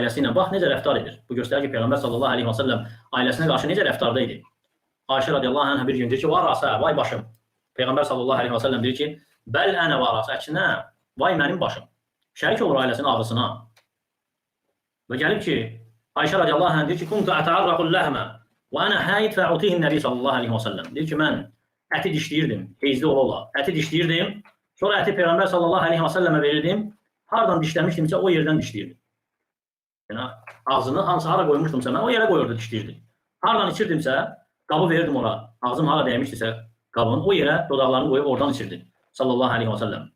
ailəsi ilə bax necə rəftar edir. Bu göstərir ki, Peyğəmbər sallallahu əleyhi və səlləm ailəsinə qarşı necə rəftarda idi. Ayşə radiyallahu anhə bir gün deyir ki, varasa, vay başım. Peyğəmbər sallallahu əleyhi və səlləm deyir ki, bəl ənə varasa, əksinə, vay mənim başım. Şərik olur ailəsinin ağrısına. Və gəlib ki, Ayşə radiyallahu anhə deyir ki, kuntu ətəarraqul ləhmə və ənə həyid fəutihin nəbi sallallahu əleyhi və səlləm. Deyir ki, mən əti dişləyirdim, heyzli ola. Əti dişləyirdim, sonra əti Peyğəmbər sallallahu əleyhi və səlləmə verirdim. Hardan dişləmişdimsə o yerdən dişləyirdim. Yəni ağzını hansı hara qoymuşdumsa mən o yerə qoyurdu, dişləyirdi. Hardan içirdimsə qabı verirdim ora. Ağzım hara dəymişdisə qabın o yerə dodaqlarını qoyub oradan içirdi. Sallallahu əleyhi və səlləm.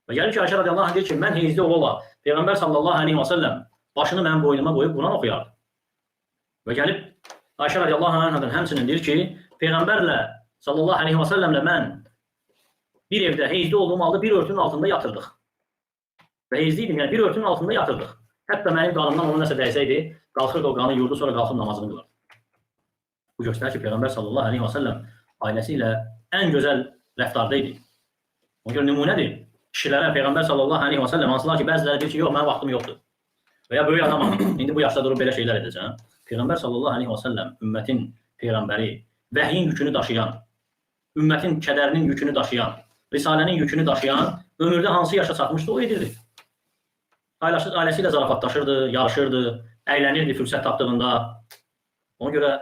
Və gəlir ki, Ayşə radiyallahu anh deyir ki, mən heyzli ola. Peyğəmbər sallallahu əleyhi və səlləm başını mənim boynuma qoyub Quran oxuyardı. Və gəlib Ayşə radiyallahu anhadan həmçinin deyir ki, Peyğəmbərlə sallallahu əleyhi və səlləmlə mən bir evdə heyzli olduğum halda bir örtünün altında yatırdıq. Və heyzliydim, yəni bir örtünün altında yatırdıq. Hətta mənim qanımdan ona nəsə dəysəydi, qalxırdı o qanı yurdu, sonra qalxıb namazını qılardı. Bu göstərir ki, Peyğəmbər sallallahu əleyhi və səlləm ailəsi ilə ən gözəl rəftarda idi. Ona görə nümunədir. Kişilərə Peyğəmbər sallallahu əleyhi və səlləm hansılar ki, bəziləri deyir ki, yox, mənim vaxtım yoxdur. Və ya böyük adamam, indi bu yaşda durub belə şeylər edəcəm. Peyğəmbər sallallahu əleyhi və səlləm ümmətin peyğəmbəri, vəhyin yükünü daşıyan, ümmətin kədərinin yükünü daşıyan, risalənin yükünü daşıyan, ömürdə hansı yaşa çatmışdı, o edirdi. Ailəsi ilə zarafatlaşırdı, yarışırdı, əylənirdi fürsət tapdığında. Ona görə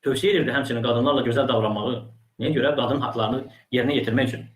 tövsiyə edirdi həmçinin qadınlarla gözəl davranmağı. Niyə görə? Qadın haqlarını yerinə yetirmək üçün.